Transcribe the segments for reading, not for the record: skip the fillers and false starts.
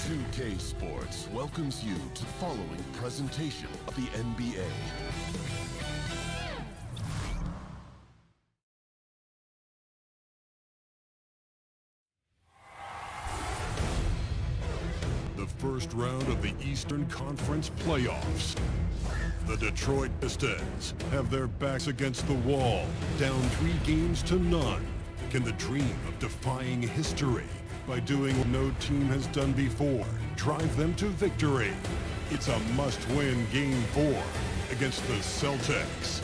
NBA2K Sports welcomes you to the following presentation of the NBA. The first round of the Eastern Conference playoffs. The Detroit Pistons have their backs against the wall, down 3 games to none. Can the dream of defying history by doing what no team has done before drive them to victory? It's a must-win Game 4 against the Celtics.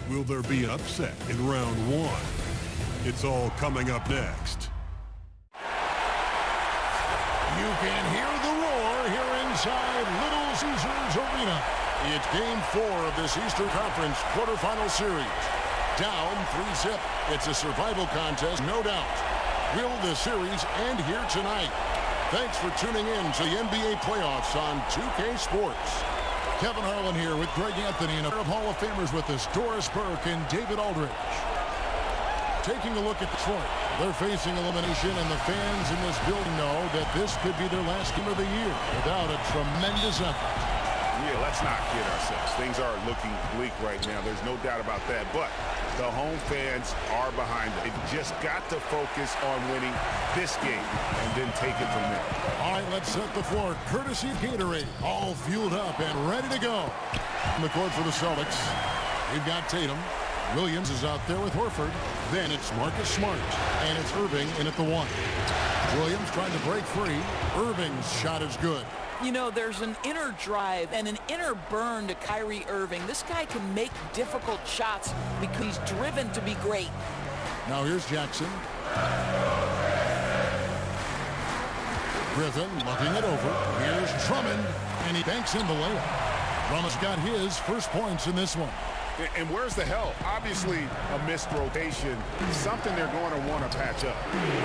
Will there be an upset in round 1? It's all coming up next. You can hear the roar here inside Little Caesars Arena. It's Game 4 of this Eastern Conference quarterfinal series. Down 3-zip. It's a survival contest, no doubt. Will the series end here tonight? Thanks for tuning in to the NBA playoffs on 2K Sports. Kevin Harlan here with Greg Anthony and a pair of Hall of Famers with us, Doris Burke and David Aldridge. Taking a look at Detroit. They're facing elimination, and the fans in this building know that this could be their last game of the year without a tremendous effort. Yeah, let's not kid ourselves. Things are looking bleak right now. There's no doubt about that. But the home fans are behind them. They've just got to focus on winning this game and then take it from there. All right, let's set the floor. Courtesy of Gatorade. All fueled up and ready to go. On the court for the Celtics. They've got Tatum. Williams is out there with Horford. Then it's Marcus Smart. And it's Irving in at the 1. Williams trying to break free. Irving's shot is good. You know, there's an inner drive and an inner burn to Kyrie Irving. This guy can make difficult shots because he's driven to be great. Now here's Jackson. Griffin looking it over. Here's Drummond, and he banks in the layup. Drummond's got his first points in this one. And where's the help? Obviously, a missed rotation, something they're going to want to patch up.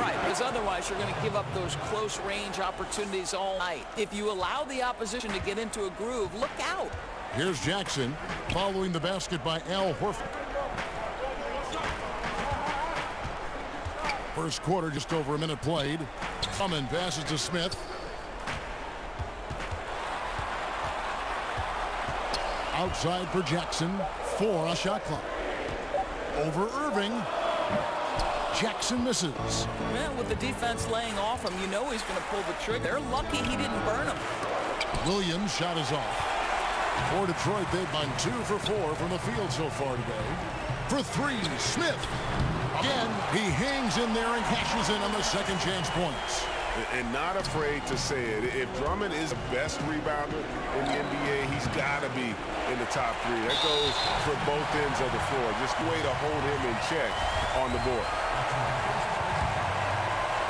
Right, because otherwise you're going to give up those close-range opportunities all night. If you allow the opposition to get into a groove, look out. Here's Jackson following the basket by Al Horford. First quarter, just over a minute played. Drummond passes to Smith. Outside for Jackson. 4 on shot clock. Over Irving. Jackson misses. Well, with the defense laying off him, you know he's going to pull the trigger. They're lucky he didn't burn him. Williams' shot is off. For Detroit, they've gone 2 for 4 from the field so far today. For 3, Smith. Again, he hangs in there and cashes in on the second chance points. And not afraid to say it. If Drummond is the best rebounder in the NBA, he's got to be in the top 3. That goes for both ends of the floor. Just a way to hold him in check on the board.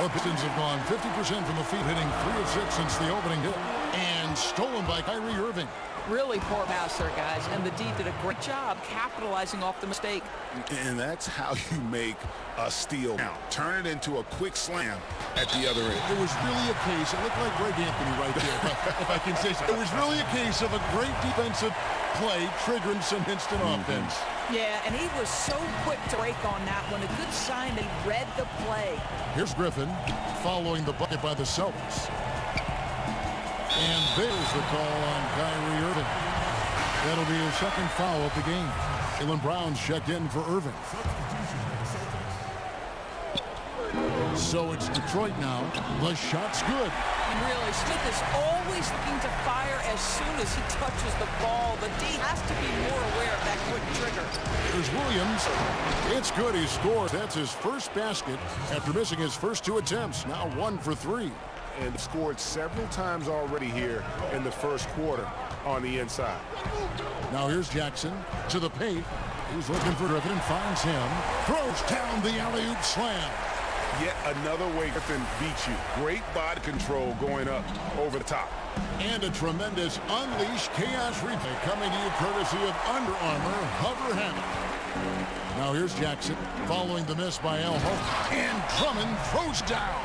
The Pistons have gone 50% from the field, hitting 3 of 6 since the opening hit. And stolen by Kyrie Irving. Really poor pass there, guys. And the D did a great job capitalizing off the mistake. And that's how you make a steal count. Turn it into a quick slam at the other end. It was really a case, it looked like Greg Anthony right there, if I can say so. It was really a case of a great defensive play triggering some instant offense. Yeah, and he was so quick to break on that one. A good sign that he read the play. Here's Griffin following the bucket by the Celtics. And there's the call on Kyrie Irving. That'll be his second foul of the game. Jaylen Brown's checked in for Irving. So it's Detroit now. The shot's good. And really, Smith is always looking to fire as soon as he touches the ball. The D has to be more aware of that quick trigger. There's Williams. It's good. He scored. That's his first basket after missing his first 2 attempts. Now 1 for 3. And scored several times already here in the first quarter on the inside. Now here's Jackson to the paint. He's looking for Griffin and finds him. Throws down the alley-oop slam. Yet another way Griffin beats you. Great body control going up over the top. And a tremendous unleashed chaos replay coming to you courtesy of Under Armour Hover Hammock. Now here's Jackson following the miss by Al Horford. And Drummond throws down.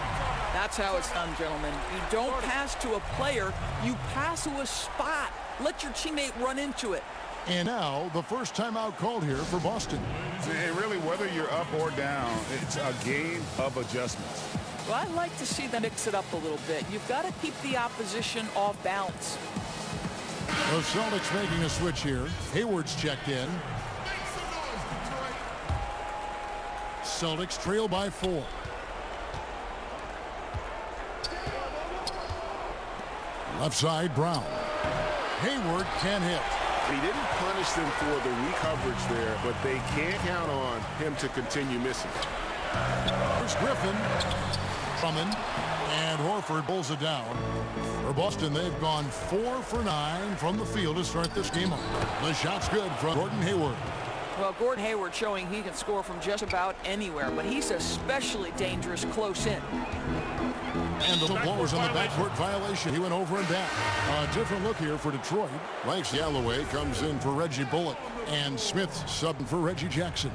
That's how it's done, gentlemen. You don't pass to a player, you pass to a spot. Let your teammate run into it. And now the first timeout called here for Boston. And really, whether you're up or down, it's a game of adjustments. Well, I like to see them mix it up a little bit. You've got to keep the opposition off balance. The Celtics making a switch here. Hayward's checked in. Celtics trail by 4. Left side, Brown. Hayward can hit. He didn't punish them for the weak coverage there, but they can't count on him to continue missing. There's Griffin. Drummond. And Horford pulls it down. For Boston, they've gone 4 for 9 from the field to start this game off. The shot's good from Gordon Hayward. Well, Gordon Hayward showing he can score from just about anywhere, but he's especially dangerous close in. And the blowers on the backcourt violation. He went over and back. A different look here for Detroit. Mike Galloway comes in for Reggie Bullock. And Smith subbing for Reggie Jackson.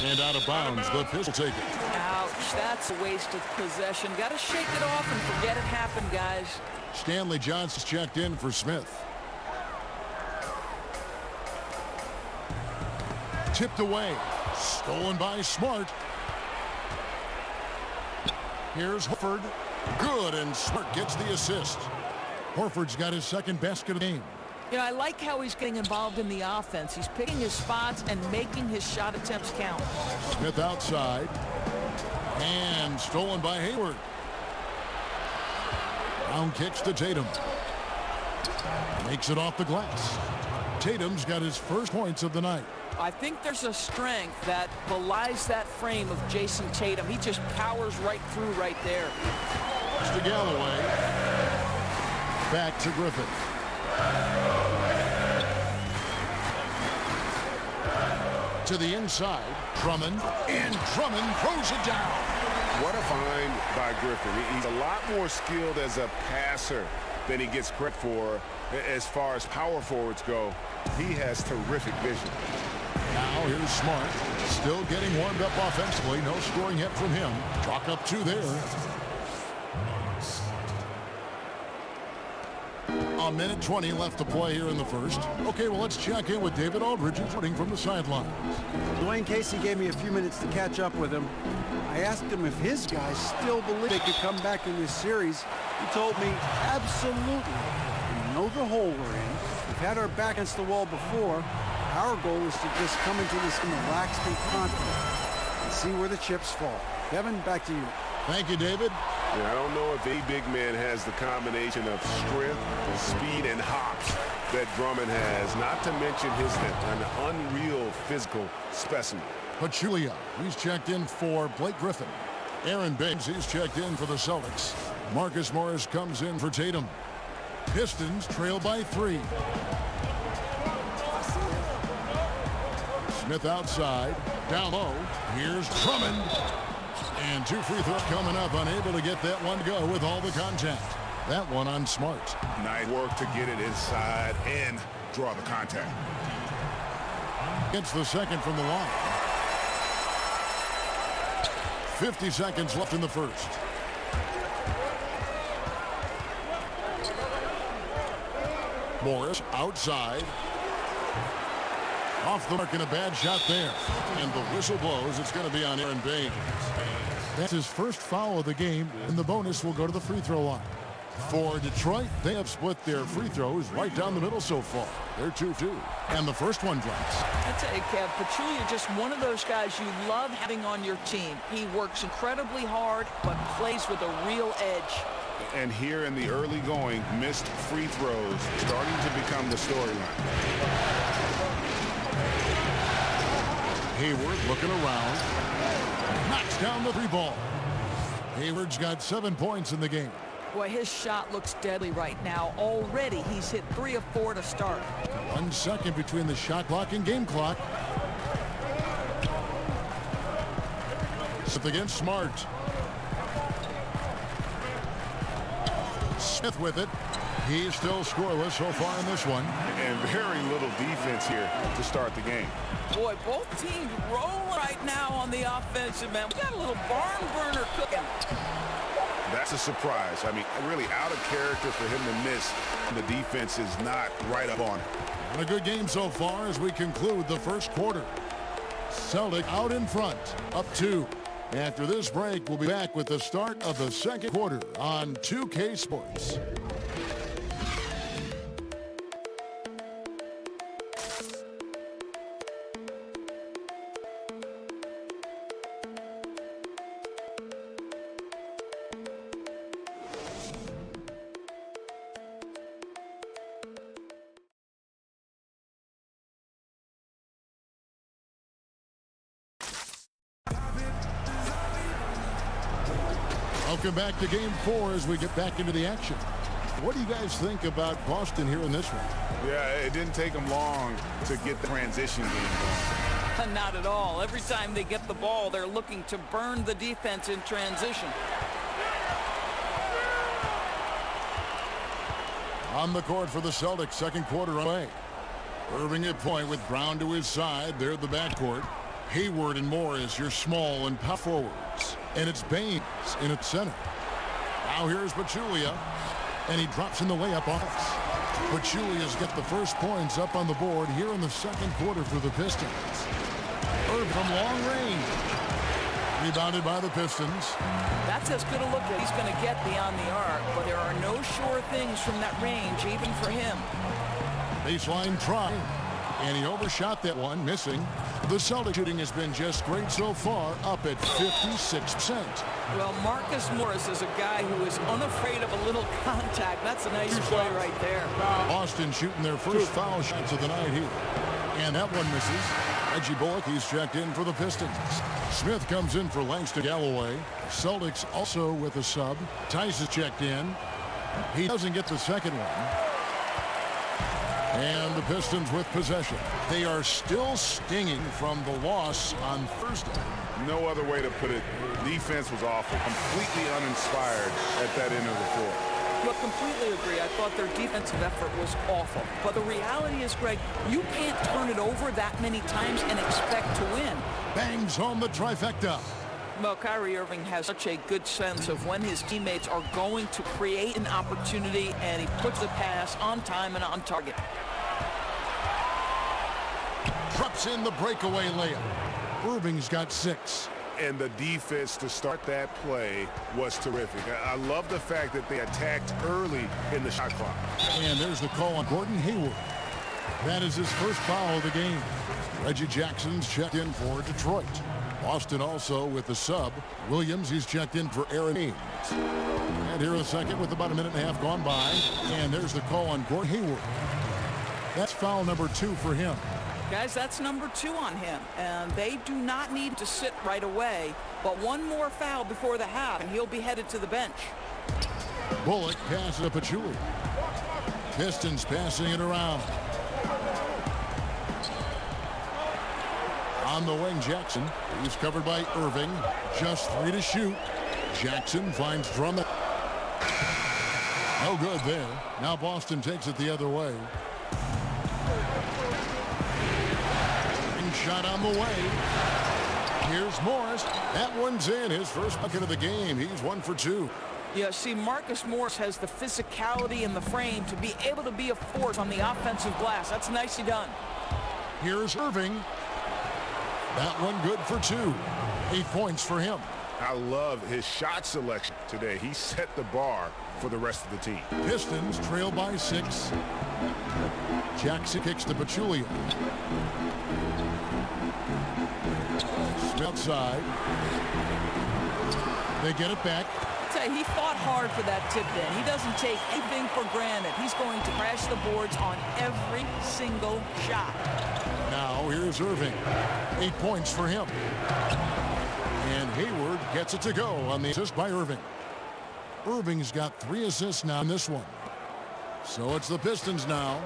And out of bounds, the Pistons take it. Ouch, that's a waste of possession. Got to shake it off and forget it happened, guys. Stanley Johnson's checked in for Smith. Tipped away. Stolen by Smart. Here's Horford. Good, and Smart gets the assist. Horford's got his second basket of the game. You know, I like how he's getting involved in the offense. He's picking his spots and making his shot attempts count. Smith outside. And stolen by Hayward. Brown kicks to Tatum. Makes it off the glass. Tatum's got his first points of the night. I think there's a strength that belies that frame of Jason Tatum. He just powers right through right there. It's to Galloway. Back to Griffin. To the inside. Drummond. And Drummond throws it down. What a find by Griffin. He's a lot more skilled as a passer than he gets credit for as far as power forwards go. He has terrific vision. Now here's Smart. Still getting warmed up offensively. No scoring yet from him. Chalk up 2 there. A minute 20 left to play here in the first. Okay, well, let's check in with David Aldridge, reporting from the sidelines. Dwayne Casey gave me a few minutes to catch up with him. I asked him if his guys still believe they could come back in this series. He told me, absolutely. We know the hole we're in. We've had our back against the wall before. Our goal is to just come into this relaxed and confident and see where the chips fall. Kevin, back to you. Thank you, David. Yeah, I don't know if a big man has the combination of strength, speed, and hops that Drummond has, not to mention an unreal physical specimen. Pachulia, he's checked in for Blake Griffin. Aaron Baines, he's checked in for the Celtics. Marcus Morris comes in for Tatum. Pistons trail by 3. Smith outside. Down low. Here's Drummond. And 2 free throws coming up. Unable to get that one to go with all the contact. That one on Smart. Nice work to get it inside and draw the contact. Gets the second from the line. 50 seconds left in the first. Morris outside. Off the mark and a bad shot there. And the whistle blows. It's going to be on Aaron Baines. That's his first foul of the game, and the bonus will go to the free throw line. For Detroit, they have split their free throws right down the middle so far. They're 2-2. And the first one drops. I tell you, Kev, Pachulia just one of those guys you love having on your team. He works incredibly hard, but plays with a real edge. And here in the early going, missed free throws starting to become the storyline. Hayward looking around. Knocks down the 3 ball. Hayward's got 7 points in the game. Boy, his shot looks deadly right now. Already, he's hit 3 of 4 to start. 1 second between the shot clock and game clock. Smith against Smart. Smith with it. He's still scoreless so far in this one. And very little defense here to start the game. Boy, both teams rolling right now on the offensive end. We got a little barn burner cooking. That's a surprise. I mean, really out of character for him to miss. The defense is not right up on him. And a good game so far as we conclude the first quarter. Celtics out in front, up 2. After this break, we'll be back with the start of the second quarter on 2K Sports. Welcome back to Game 4 as we get back into the action. What do you guys think about Boston here in this one? Yeah, it didn't take them long to get the transition game going. Not at all. Every time they get the ball, they're looking to burn the defense in transition. On the court for the Celtics, second quarter away. Irving at point with Brown to his side. They're the backcourt. Hayward and Morris, your small and power forwards. And it's Baines in at center. Now here's Pachulia. And he drops in the layup off. Pachulia's got the first points up on the board here in the second quarter for the Pistons. Irving from long range. Rebounded by the Pistons. That's as good a look as he's going to get beyond the arc, but there are no sure things from that range, even for him. Baseline try. And he overshot that one, missing. The Celtics shooting has been just great so far, up at 56%. Well, Marcus Morris is a guy who is unafraid of a little contact. That's a nice play right there. Boston shooting their first foul shots of the night here. And that one misses. Reggie Bullock, he's checked in for the Pistons. Smith comes in for Langston Galloway. Celtics also with a sub. Tice is checked in. He doesn't get the second one. And the Pistons with possession. They are still stinging from the loss on Thursday. No other way to put it. Defense was awful. Completely uninspired at that end of the floor. I completely agree. I thought their defensive effort was awful. But the reality is, Greg, you can't turn it over that many times and expect to win. Bangs home the trifecta. Well, Kyrie Irving has such a good sense of when his teammates are going to create an opportunity, and he puts the pass on time and on target. Drops in the breakaway layup. Irving's got 6. And the defense to start that play was terrific. I love the fact that they attacked early in the shot clock. And there's the call on Gordon Hayward. That is his first foul of the game. Reggie Jackson's checked in for Detroit. Boston also with the sub. Williams, he's checked in for Aaron Ames. And here in a second with about a minute and a half gone by. And there's the call on Gordon Hayward. That's foul number 2 for him. Guys, that's number 2 on him, and they do not need to sit right away, but one more foul before the half, and he'll be headed to the bench. Bullock passes to Pachulia. Pistons passing it around. On the wing, Jackson. He's covered by Irving. Just 3 to shoot. Jackson finds Drummond. No good there. Now Boston takes it the other way. Shot on the way. Here's Morris. That one's in. His first bucket of the game. He's 1 for 2. Yeah, see, Marcus Morris has the physicality and the frame to be able to be a force on the offensive glass. That's nicely done. Here's Irving. That one good for 2. 8 points for him. I love his shot selection today. He set the bar for the rest of the team. Pistons trail by 6. Jackson kicks to Pachulia. Outside. They get it back. He fought hard for that tip in. He doesn't take anything for granted. He's going to crash the boards on every single shot. Now here's Irving. 8 points for him. And Hayward gets it to go on the assist by Irving. Irving's got 3 assists now in this one. So it's the Pistons now.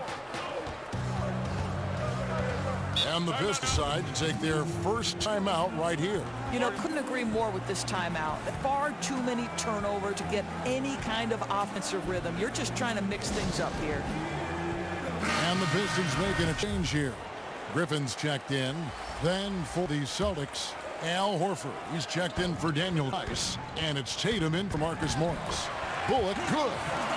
And the Pistons decide to take their first timeout right here. You know, couldn't agree more with this timeout. Far too many turnovers to get any kind of offensive rhythm. You're just trying to mix things up here. And the Pistons making a change here. Griffin's checked in. Then for the Celtics, Al Horford. He's checked in for Daniel Tice. And it's Tatum in for Marcus Morris. Bullock, good.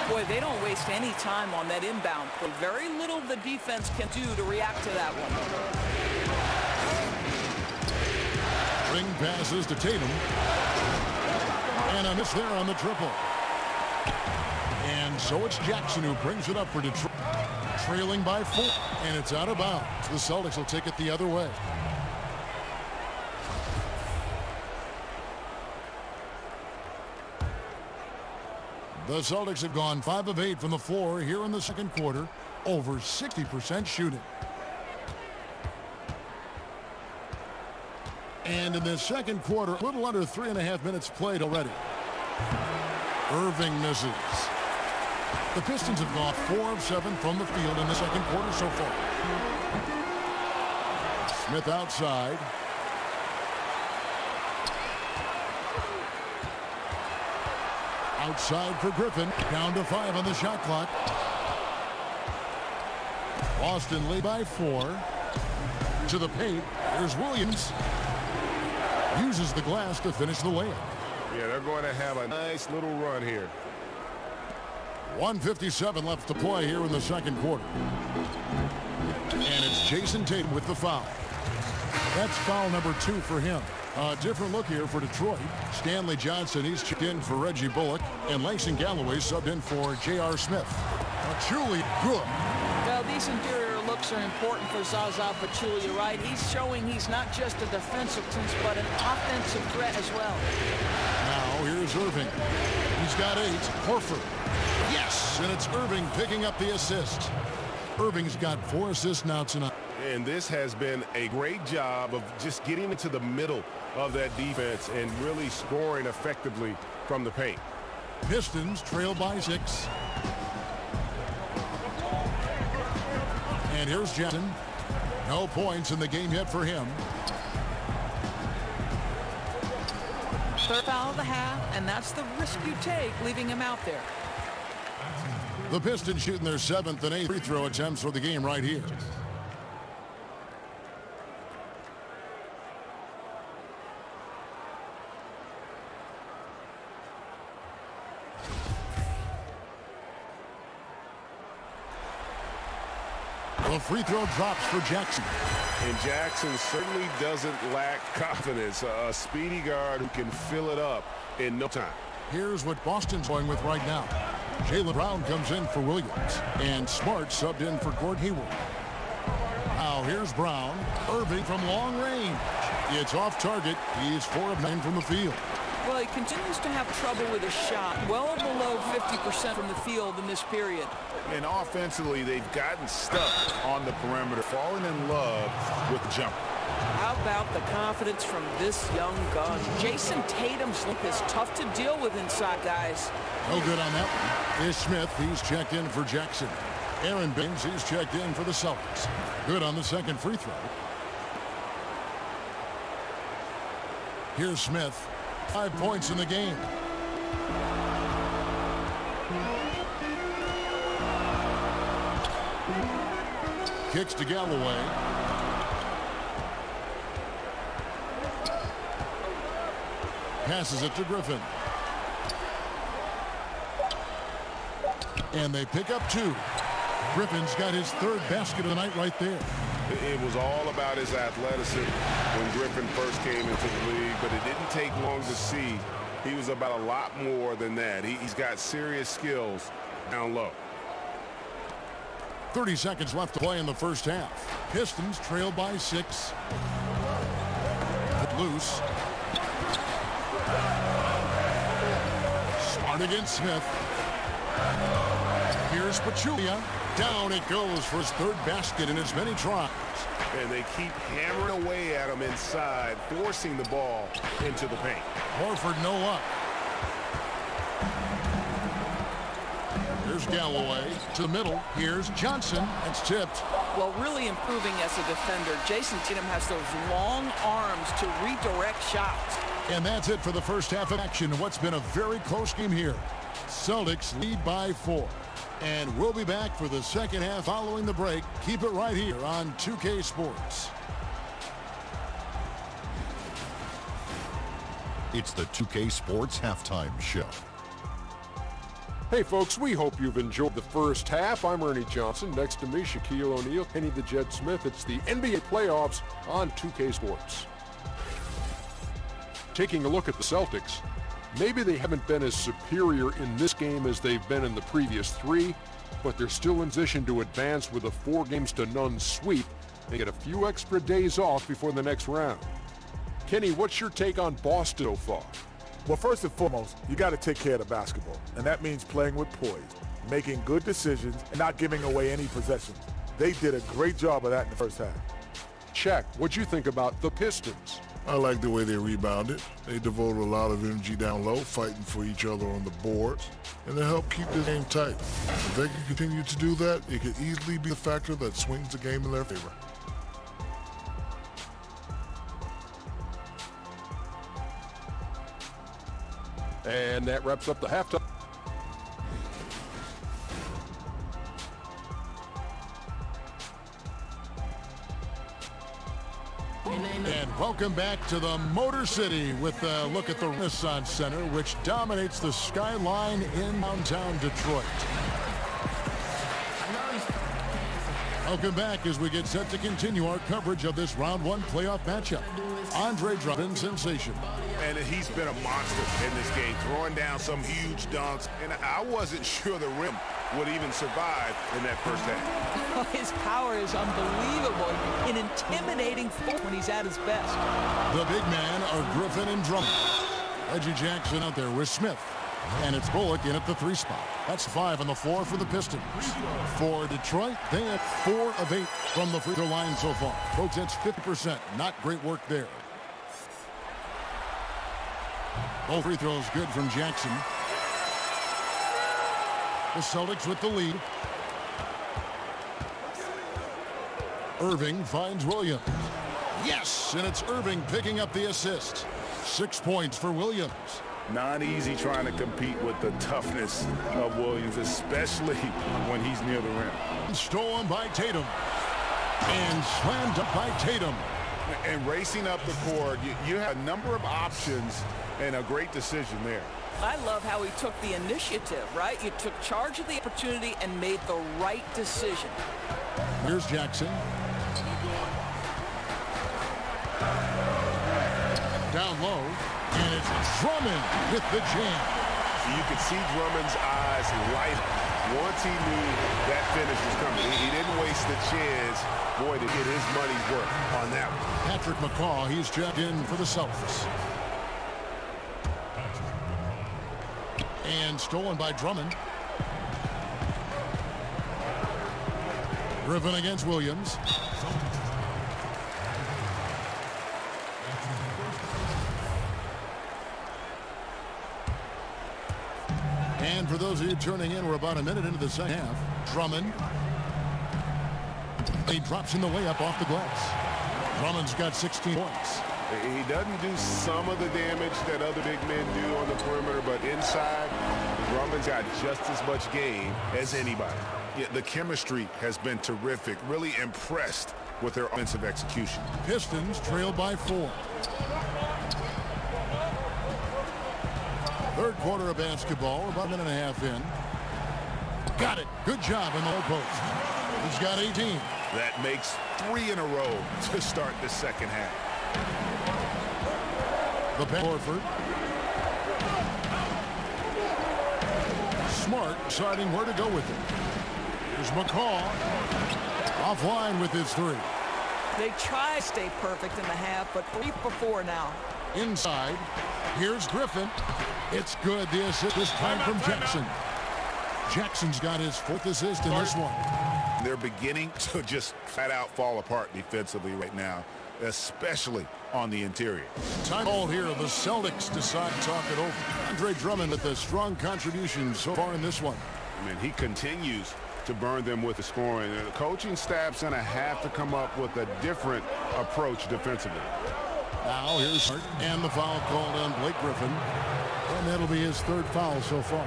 Boy, they don't waste any time on that inbound. But very little the defense can do to react to that one. passes to Tatum. And a miss there on the triple. And so it's Jackson who brings it up for Detroit. Trailing by 4. And it's out of bounds. The Celtics will take it the other way. The Celtics have gone 5 of 8 from the floor here in the second quarter. Over 60% shooting. And in the second quarter, a little under 3.5 minutes played already. Irving misses. The Pistons have gone 4 of 7 from the field in the second quarter so far. Smith outside. Outside for Griffin. Down to 5 on the shot clock. Boston lead by 4. To the paint. There's Williams. Uses the glass to finish the layup. Yeah, they're going to have a nice little run here. 1:57 left to play here in the second quarter. And it's Jason Tatum with the foul. That's foul number 2 for him. A different look here for Detroit. Stanley Johnson, he's checked in for Reggie Bullock. And Langston Galloway subbed in for J.R. Smith. Truly good. Well, these interior looks are important for Zaza Pachulia, right? He's showing he's not just a defensive sense, but an offensive threat as well. Now here's Irving. He's got 8. Horford. Yes, and it's Irving picking up the assist. Irving's got 4 assists now tonight. And this has been a great job of just getting into the middle of that defense and really scoring effectively from the paint. Pistons trail by 6. And here's Jackson. No points in the game yet for him. Third foul of the half, and that's the risk you take, leaving him out there. The Pistons shooting their 7th and 8th free throw attempts for the game right here. The free throw drops for Jackson. And Jackson certainly doesn't lack confidence. A speedy guard who can fill it up in no time. Here's what Boston's going with right now. Jaylen Brown comes in for Williams. And Smart subbed in for Gordon Hayward. Now here's Brown. Irving from long range. It's off target. He is 4 of 9 from the field. Well, he continues to have trouble with his shot, well below 50% from the field in this period. And offensively, they've gotten stuck on the perimeter, falling in love with the jumper. How about the confidence from this young gun? Jason Tatum's look is tough to deal with inside, guys. No good on that one. Ish Smith, he's checked in for Jackson. Aaron Baines, he's checked in for the Celtics. Good on the second free throw. Here's Smith. 5 points in the game. Kicks to Galloway. Passes it to Griffin. And they pick up 2. Griffin's got his 3rd basket of the night right there. It was all about his athleticism when Griffin first came into the league, but it didn't take long to see he was about a lot more than that. He's got serious skills down low. 30 seconds left to play in the first half. Pistons trail by 6. Loose. Smart against Smith. Here's Pachulia. Down it goes for his 3rd basket in as many tries. And they keep hammering away at him inside, forcing the ball into the paint. Horford no luck. Here's Galloway to the middle. Here's Johnson. It's tipped. Well, really improving as a defender. Jason Tatum has those long arms to redirect shots. And that's it for the first half of action. What's been a very close game here. Celtics lead by 4. And we'll be back for the second half following the break. Keep it right here on 2K Sports. It's the 2K Sports Halftime Show. Hey folks, we hope you've enjoyed the first half. I'm Ernie Johnson. Next to me, Shaquille O'Neal, Kenny the Jet Smith. It's the NBA playoffs on 2K Sports. Taking a look at the Celtics, maybe they haven't been as superior in this game as they've been in the previous 3, but they're still in position to advance with a 4-0 sweep and get a few extra days off before the next round. Kenny, what's your take on Boston so far? Well, first and foremost, you got to take care of the basketball, and that means playing with poise, making good decisions, and not giving away any possessions. They did a great job of that in the first half. Check. What'd you think about the Pistons? I like the way they rebounded. They devoted a lot of energy down low, fighting for each other on the boards, and they helped keep this game tight. If they can continue to do that, it could easily be a factor that swings the game in their favor. And that wraps up the halftime. And welcome back to the Motor City with a look at the Renaissance Center, which dominates the skyline in downtown Detroit. Welcome back as we get set to continue our coverage of this round 1 playoff matchup. Andre Drummond sensation. And he's been a monster in this game, throwing down some huge dunks. And I wasn't sure the rim would even survive in that first half. His power is unbelievable, an intimidating force when he's at his best. The big man are Griffin and Drummond. Reggie Jackson out there with Smith. And it's Bullock in at the 3 spot. That's 5 on the floor for the Pistons. For Detroit, they have 4 of 8 from the free throw line so far. Folks, that's 50%. Not great work there. Both free throws good from Jackson. The Celtics with the lead. Irving finds Williams. Yes, and it's Irving picking up the assist. 6 points for Williams. Not easy trying to compete with the toughness of Williams, especially when he's near the rim. Stolen by Tatum. And slammed up by Tatum. And racing up the court, you have a number of options and a great decision there. I love how he took the initiative, right? You took charge of the opportunity and made the right decision. Here's Jackson. Down low, and it's Drummond with the jam. You could see Drummond's eyes light up once he knew that finish was coming. He didn't waste the chance, boy, to get his money's worth on that one. Patrick McCaw, he's checked in for the Celtics. And stolen by Drummond. Griffin against Williams. And for those of you turning in, we're about a minute into the second half. Drummond. He drops in the layup off the glass. Drummond's got 16 points. He doesn't do some of the damage that other big men do on the perimeter, but inside, Drummond's got just as much game as anybody. Yeah, the chemistry has been terrific. Really impressed with their offensive execution. Pistons trail by 4. Third quarter of basketball, about a minute and a half in. Got it. Good job in the low post. He's got 18. That makes 3 in a row to start the second half. The back Horford. Smart deciding where to go with it. Here's McCaw. Offline with his 3. They try to stay perfect in the half, but 3 for 4 now. Inside. Here's Griffin. It's good. The assist this time from Jackson. Jackson's got his 4th assist in this one. They're beginning to just flat out fall apart defensively right now, especially on the interior. Time called here. The Celtics decide to talk it over. Andre Drummond with a strong contribution so far in this one. I mean, he continues to burn them with the scoring. The coaching staff's going to have to come up with a different approach defensively. Now here's Hart, and the foul called on Blake Griffin. And that'll be his 3rd foul so far.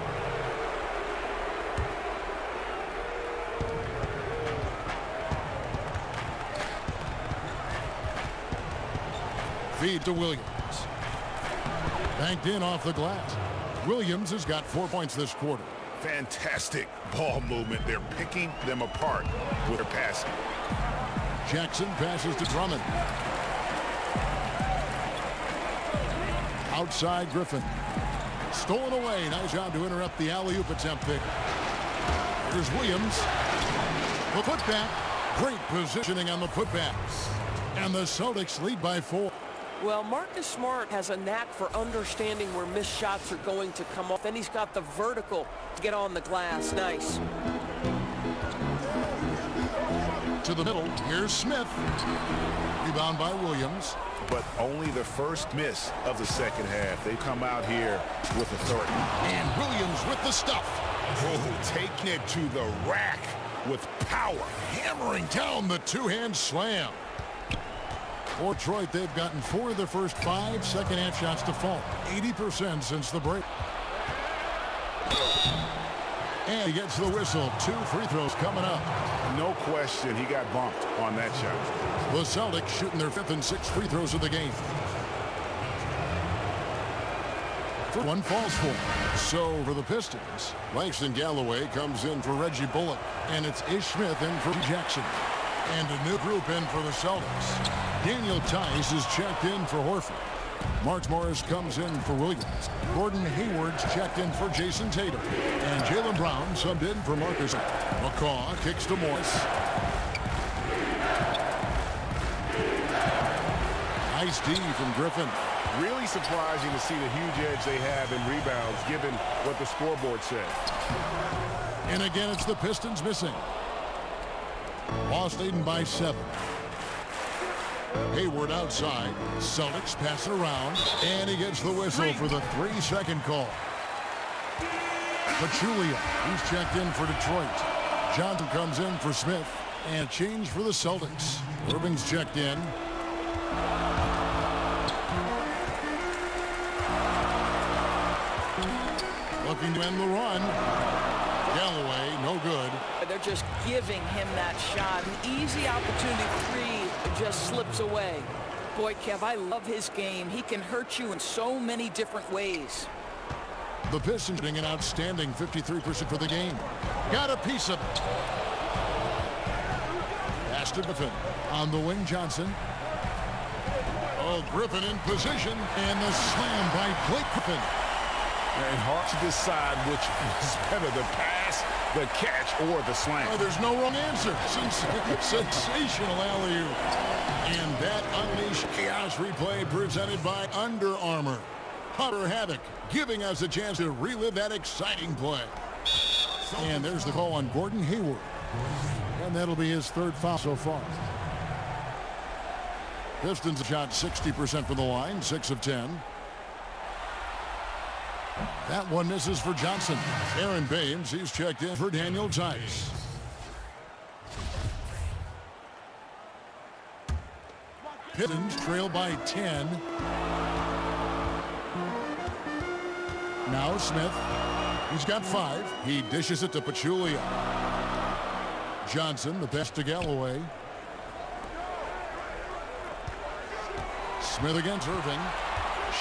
Feed to Williams. Banked in off the glass. Williams has got 4 points this quarter. Fantastic ball movement. They're picking them apart with their passing. Jackson passes to Drummond. Outside Griffin. Stolen away. Nice job to interrupt the alley-oop attempt there. Here's Williams. The putback. Great positioning on the putbacks. And the Celtics lead by 4. Well, Marcus Smart has a knack for understanding where missed shots are going to come off. Then he's got the vertical to get on the glass. Nice. To the middle. Here's Smith. Rebound by Williams. But only the first miss of the second half. They come out here with authority. And Williams with the stuff. Oh, taking it to the rack with power. Hammering down the two-hand slam. For Detroit, they've gotten 4 of their first 5 second-half shots to fall. 80% since the break. And he gets the whistle. 2 free throws coming up. No question he got bumped on that shot. The Celtics shooting their 5th and 6th free throws of the game. One falls for. So for the Pistons, Langston Galloway comes in for Reggie Bullock. And it's Ish Smith in for Jackson. And a new group in for the Celtics. Daniel Tice is checked in for Horford. March Morris comes in for Williams. Gordon Hayward's checked in for Jason Tatum. And Jaylen Brown subbed in for Marcus. McCaw kicks to Morris. Nice D from Griffin. Really surprising to see the huge edge they have in rebounds given what the scoreboard said. And again, it's the Pistons missing. Lost Aiden by 7. Hayward outside. Celtics pass it around. And he gets the whistle for the 3-second call. Pachulia, he's checked in for Detroit. Johnson comes in for Smith. And change for the Celtics. Irving's checked in. Looking to end the run. Galloway, no good. They're just giving him that shot. An easy opportunity for 3 and just slips away. Boy, Kev, I love his game. He can hurt you in so many different ways. The Pistons getting an outstanding 53% for the game. Got a piece of it. Pass to Griffin. On the wing, Johnson. Oh, Griffin in position. And the slam by Blake Griffin. And hard to decide which is better, the pass, the catch, or the slam. Oh, there's no wrong answer. Sensational alley-oop. And that unleashed chaos replay presented by Under Armour. Hunter Havoc giving us a chance to relive that exciting play. And there's the call on Gordon Hayward. And that'll be his 3rd foul so far. Pistons shot 60% from the line, 6 of 10. That one misses for Johnson. Aaron Baines, he's checked in for Daniel Tice. Pistons trail by 10. Now Smith. He's got 5. He dishes it to Pachulia. Johnson, the pass to Galloway. Smith against Irving.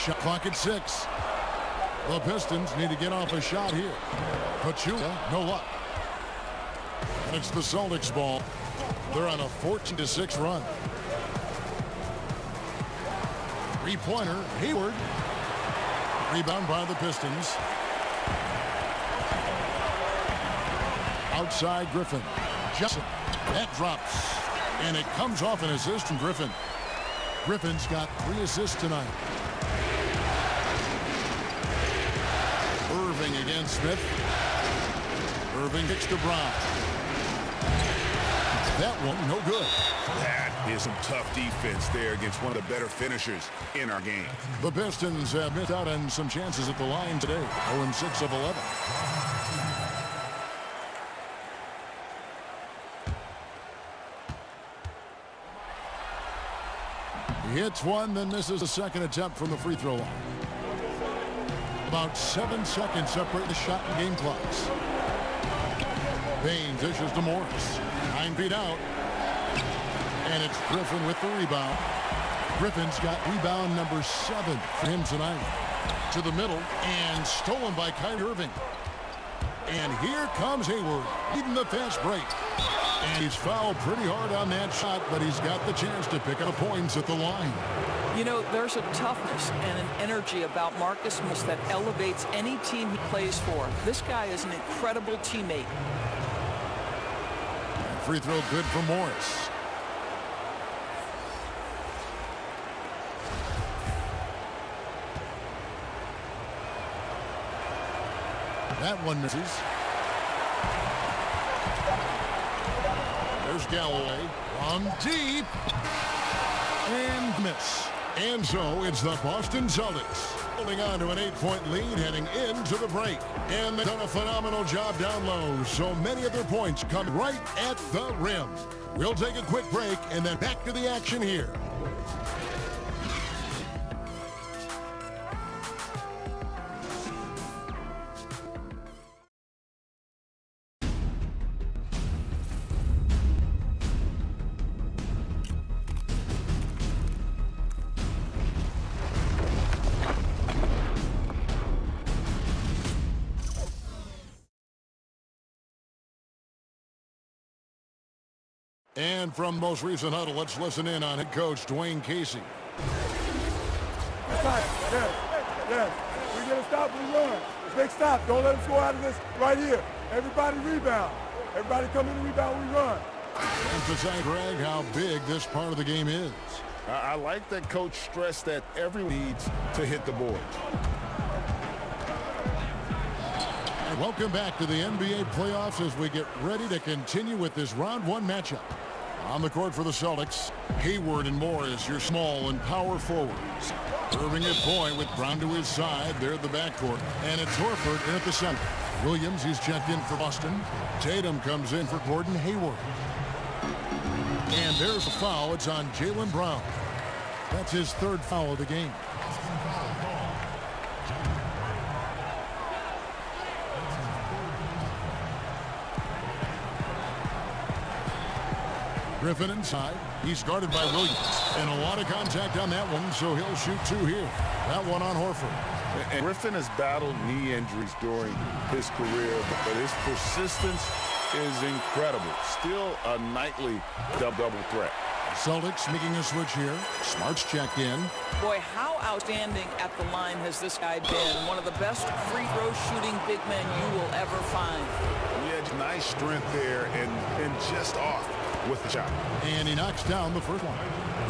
Shot clock at 6. The Pistons need to get off a shot here. Pachulia, no luck. And it's the Celtics ball. They're on a 14-6 run. 3-pointer, Hayward. Rebound by the Pistons. Outside Griffin. Johnson. That drops. And it comes off an assist from Griffin. Griffin's got 3 assists tonight. Irving against Smith. Irving kicks to Brown. That one, no good. That is some tough defense there against one of the better finishers in our game. The Pistons have missed out on some chances at the line today. 0-6 of 11. He hits one, then misses a second attempt from the free throw line. About 7 seconds separate the shot and game clocks. Baines dishes to Morris. 9 feet out. And it's Griffin with the rebound. Griffin's got rebound number 7 for him tonight. To the middle and stolen by Kyrie Irving. And here comes Hayward leading the fast break. And he's fouled pretty hard on that shot, but he's got the chance to pick up points at the line. You know, there's a toughness and an energy about Marcus Morris that elevates any team he plays for. This guy is an incredible teammate. Free throw good for Morris. That one misses. There's Galloway on deep and miss. And so it's the Boston Celtics holding on to an 8-point lead heading into the break. And they've done a phenomenal job down low. So many of their points come right at the rim. We'll take a quick break and then back to the action here. And from the most recent huddle, let's listen in on head coach Dwayne Casey. Yes. We get a stop, we run. Big stop. Don't let them score out of this right here. Everybody rebound. Everybody come in and rebound, we run. Emphasize, Greg, how big this part of the game is. I like that coach stressed that everyone needs to hit the board. And welcome back to the NBA playoffs as we get ready to continue with this round one matchup. On the court for the Celtics, Hayward and Morris, your small and power forwards. Irving at point with Brown to his side. They're at the backcourt. And it's Horford in at the center. Williams, he's checked in for Boston. Tatum comes in for Gordon Hayward. And there's a foul. It's on Jaylen Brown. That's his third foul of the game. Griffin inside. He's guarded by Williams. And a lot of contact on that one, so he'll shoot two here. That one on Horford. And Griffin has battled knee injuries during his career, but his persistence is incredible. Still a nightly double threat. Celtics making a switch here. Smart's checked in. Boy, how outstanding at the line has this guy been. One of the best free throw shooting big men you will ever find. Yeah, nice strength there and just off with the shot. And he knocks down the first one.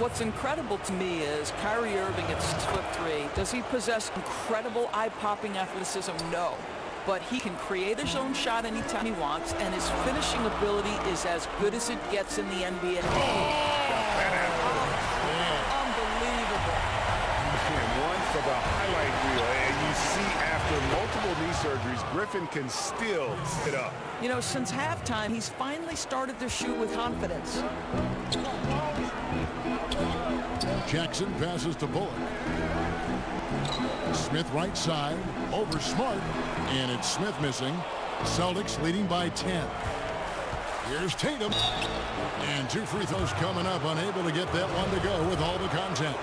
What's incredible to me is Kyrie Irving at 6'3". Does he possess incredible eye-popping athleticism? No. But he can create his own shot anytime he wants, and his finishing ability is as good as it gets in the NBA. Unbelievable. And one for the highlight reel. And you see after multiple knee surgeries, Griffin can still sit up. You know, since halftime, he's finally started to shoot with confidence. Jackson passes to Bullock. Smith right side, over Smart, and it's Smith missing. Celtics leading by 10. Here's Tatum. And two free throws coming up, unable to get that one to go with all the contact.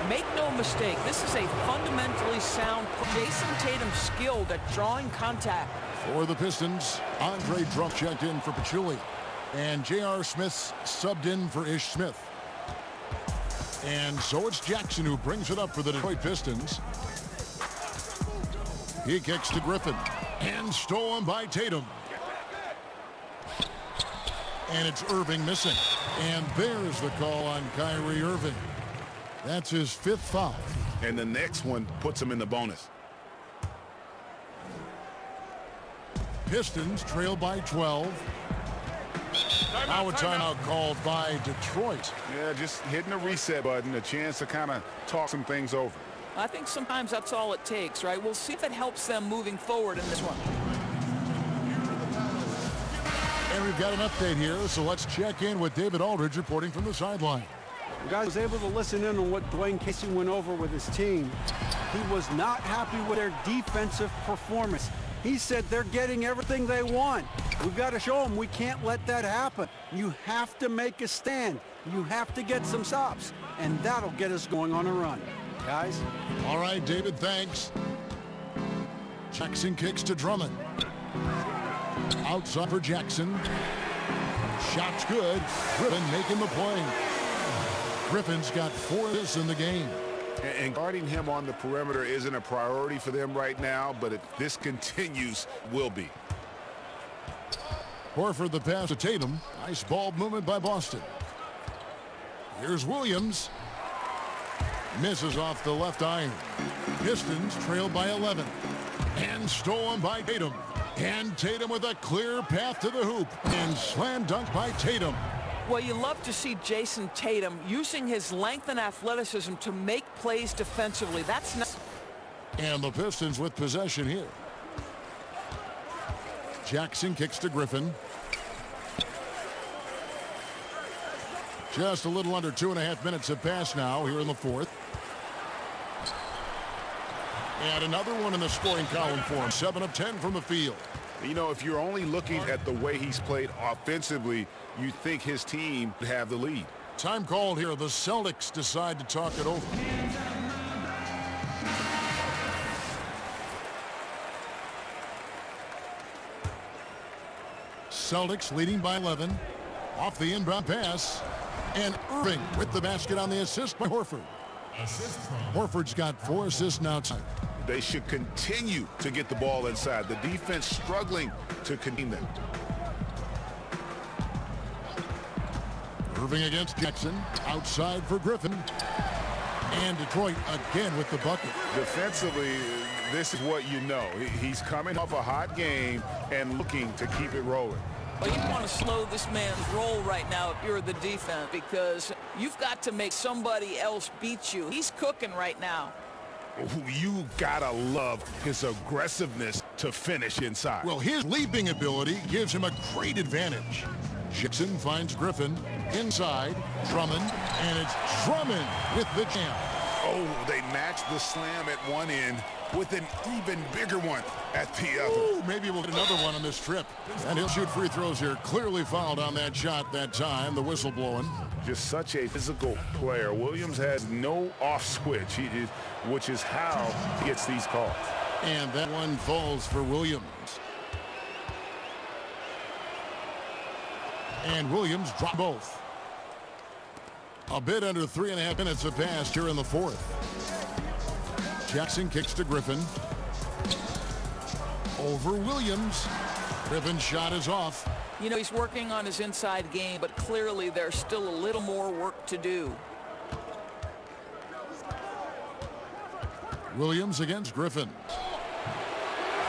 Make no mistake, this is a fundamentally sound. Jason Tatum skilled at drawing contact. For the Pistons, Andre Drummond checked in for Pachulia. And J.R. Smith subbed in for Ish Smith. And so it's Jackson who brings it up for the Detroit Pistons. He kicks to Griffin. And stolen by Tatum. And it's Irving missing. And there's the call on Kyrie Irving. That's his fifth foul. And the next one puts him in the bonus. Pistons trail by 12. Now a timeout called by Detroit. Yeah, just hitting the reset button, a chance to kind of talk some things over. I think sometimes that's all it takes, right? We'll see if it helps them moving forward in this one. And we've got an update here, so let's check in with David Aldridge reporting from the sideline. The guy was able to listen in on what Dwayne Casey went over with his team. He was not happy with their defensive performance. He said they're getting everything they want. We've got to show them we can't let that happen. You have to make a stand. You have to get some stops, and that'll get us going on a run. Guys? All right, David, thanks. Jackson kicks to Drummond. Outside for Jackson. Shot's good. Griffin making the play. Griffin's got 4 assists in the game. And guarding him on the perimeter isn't a priority for them right now, but if this continues, will be. Horford the pass to Tatum. Nice ball movement by Boston. Here's Williams. Misses off the left iron. Pistons trail by 11. And stolen by Tatum. And Tatum with a clear path to the hoop. And slam dunk by Tatum. Well, you love to see Jason Tatum using his length and athleticism to make plays defensively. That's nice. And the Pistons with possession here. Jackson kicks to Griffin. Just a little under 2.5 minutes have passed now here in the fourth. And another one in the scoring column for him. 7 of 10 from the field. You know, if you're only looking at the way he's played offensively, you think his team would have the lead. Time called here. The Celtics decide to talk it over. Celtics leading by 11. Off the inbound pass. And Irving with the basket on the assist by Horford. Horford's got 4 assists now. They should continue to get the ball inside. The defense struggling to contain them. Irving against Jackson. Outside for Griffin. And Detroit again with the bucket. Defensively, this is what you know. He's coming off a hot game and looking to keep it rolling. Well, you want to slow this man's roll right now if you're the defense, because you've got to make somebody else beat you. He's cooking right now. You gotta love his aggressiveness to finish inside. Well, his leaping ability gives him a great advantage. Jackson finds Griffin inside. Drummond, and it's Drummond with the jam. Oh, they matched the slam at one end with an even bigger one at the other. Ooh, maybe we'll get another one on this trip. And he'll shoot free throws here. Clearly fouled on that shot that time. The whistle blowing. Just such a physical player. Williams has no off switch, which is how he gets these calls. And that one falls for Williams. And Williams dropped both. A bit under 3.5 minutes have passed here in the fourth. Jackson kicks to Griffin. Over Williams. Griffin's shot is off. You know, he's working on his inside game, but clearly there's still a little more work to do. Williams against Griffin.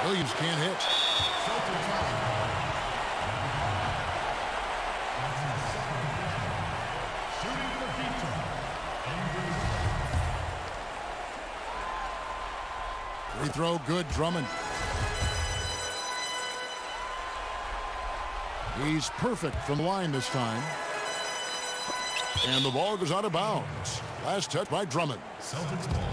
Williams can't hit. Free throw good, Drummond. He's perfect from the line this time. And the ball goes out of bounds. Last touch by Drummond. Celtics ball.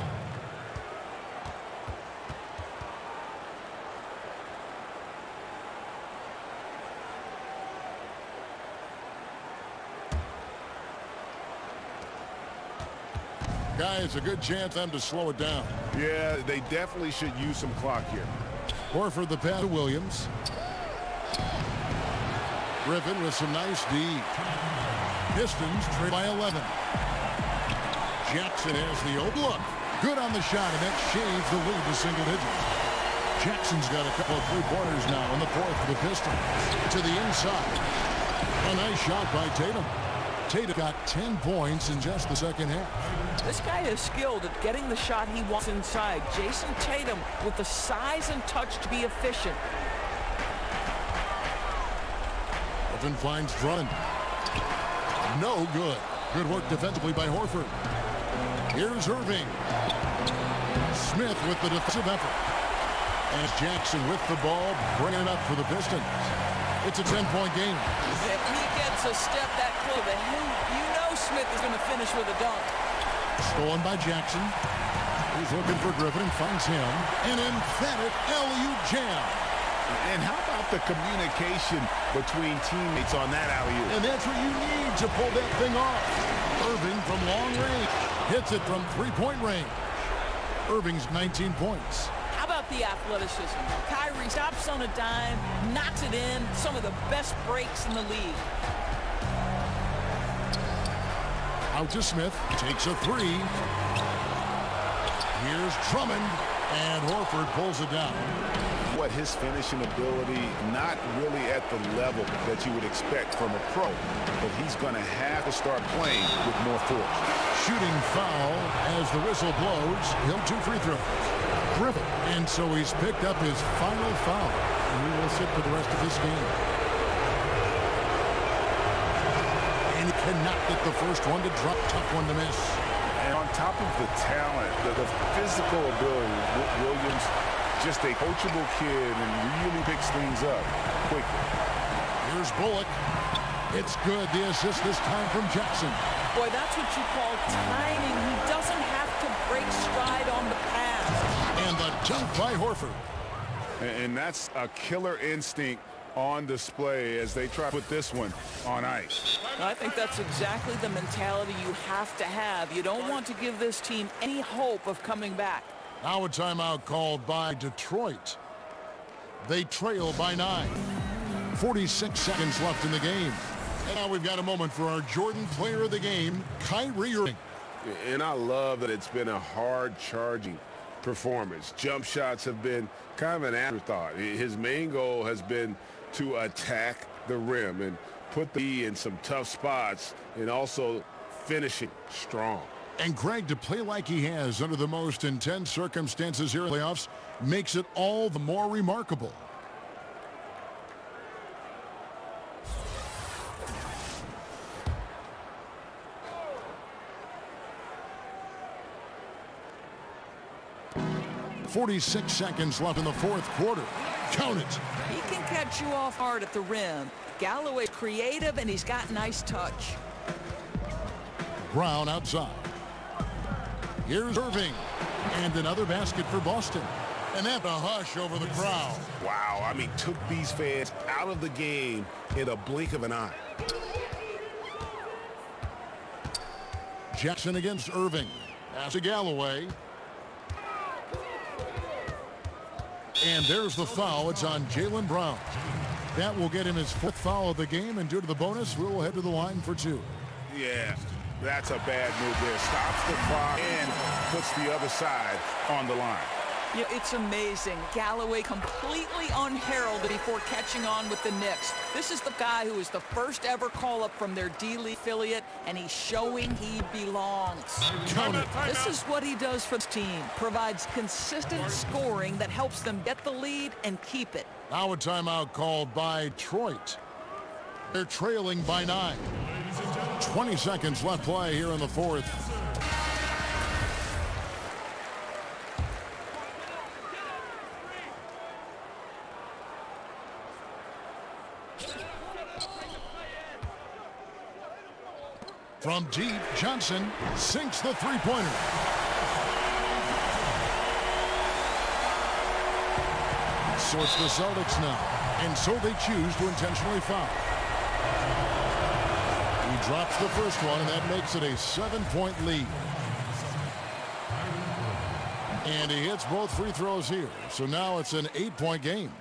Guys, a good chance for them to slow it down. Yeah, they definitely should use some clock here. Horford the pass to Williams. Griffin with some nice D. Pistons trail by 11. Jackson has the open look. Good on the shot, and that shaves the lead to single digits. Jackson's got a couple of three-pointers now in the fourth for the Pistons. To the inside. A nice shot by Tatum. Tatum got 10 points in just the second half. This guy is skilled at getting the shot he wants inside. Jason Tatum with the size and touch to be efficient. Griffin finds Drummond. No good. Good work defensively by Horford. Here's Irving. Smith with the defensive effort. As Jackson with the ball, bringing it up for the Pistons. It's a 10-point game. If he gets a step that close, you know Smith is going to finish with a dunk. Stolen by Jackson. He's looking for Griffin and finds him. An emphatic alley-oop jam. And how about the communication between teammates on that alley-oop? And that's what you need to pull that thing off. Irving from long range. Hits it from three-point range. Irving's 19 points. How about the athleticism? Kyrie stops on a dime, knocks it in. Some of the best breaks in the league. Out to Smith. Takes a three. Here's Drummond, and Horford pulls it down. What his finishing ability, not really at the level that you would expect from a pro, but he's going to have to start playing with more force. Shooting foul as the whistle blows. He'll 2 free throws. Dribble. And so he's picked up his final foul. And he will sit for the rest of this game. And he cannot get the first one to drop. Tough one to miss. And on top of the talent, the physical ability, Williams, just a coachable kid and really picks things up quickly. Here's Bullock. It's good. The assist this time from Jackson. Boy, that's what you call timing. He doesn't have to break stride on the pass. And the dunk by Horford. And that's a killer instinct on display as they try to put this one on ice. I think that's exactly the mentality you have to have. You don't want to give this team any hope of coming back. Now a timeout called by Detroit. They trail by 9. 46 seconds left in the game. And now we've got a moment for our Jordan player of the game, Kyrie Irving. And I love that it's been a hard-charging performance. Jump shots have been kind of an afterthought. His main goal has been to attack the rim and put the E in some tough spots and also finishing strong. And Greg, to play like he has under the most intense circumstances here in the playoffs makes it all the more remarkable. .46 seconds left in the fourth quarter. Count it. He can catch you off hard at the rim. Galloway's creative, and he's got nice touch. Brown outside. Here's Irving. And another basket for Boston. And that's a hush over the crowd. Wow, I mean, took these fans out of the game in a blink of an eye. Jackson against Irving. Pass to Galloway. And there's the foul. It's on Jaylen Brown. That will get him his 4th foul of the game, and due to the bonus, we'll head to the line for 2. Yeah, that's a bad move there. Stops the clock and puts the other side on the line. Yeah, it's amazing. Galloway completely unheralded before catching on with the Knicks. This is the guy who is the first ever call-up from their D-League affiliate, and he's showing he belongs. Count it. This is what he does for the team. Provides consistent scoring that helps them get the lead and keep it. Now a timeout called by Detroit. They're trailing by 9. 20 seconds left play here in the fourth. From deep, Johnson sinks the three-pointer. So it's the Celtics now, and so they choose to intentionally foul. He drops the first one, and that makes it a 7-point lead. And he hits both free throws here, so now it's an 8-point game.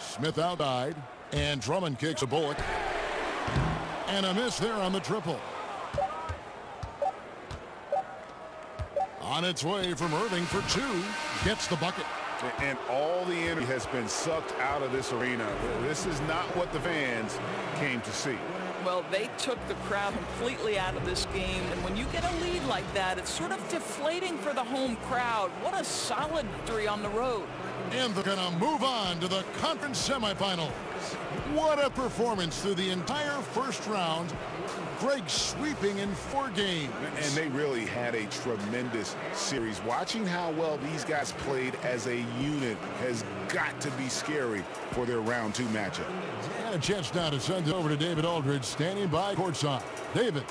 Smith outside, and Drummond kicks a Bullock. And a miss there on the triple. On its way from Irving for 2. Gets the bucket. And all the energy has been sucked out of this arena. This is not what the fans came to see. Well, they took the crowd completely out of this game, and when you get a lead like that, it's sort of deflating for the home crowd. What a solid victory on the road. And they're going to move on to the conference semifinals. What a performance through the entire first round. Greg sweeping in 4 games. And they really had a tremendous series. Watching how well these guys played as a unit has got to be scary for their round 2 matchup. And a chance now to send it over to David Aldridge, standing by courtside. David.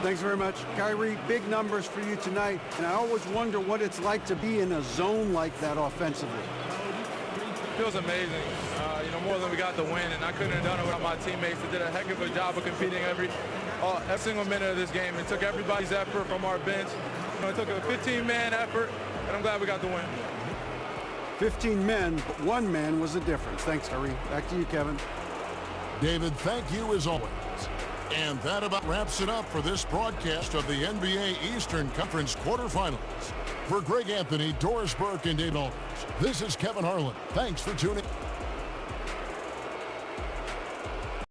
Thanks very much. Kyrie, big numbers for you tonight, and I always wonder what it's like to be in a zone like that offensively. Feels amazing, more than we got the win, and I couldn't have done it without my teammates that did a heck of a job of competing every single minute of this game. It took everybody's effort from our bench. It took a 15-man effort, and I'm glad we got the win. 15 men, but 1 man was the difference. Thanks, Kyrie. Back to you, Kevin. David, thank you as always. And that about wraps it up for this broadcast of the NBA Eastern Conference quarterfinals. For Greg Anthony, Doris Burke, and Dave Aldridge, this is Kevin Harlan. Thanks for tuning in.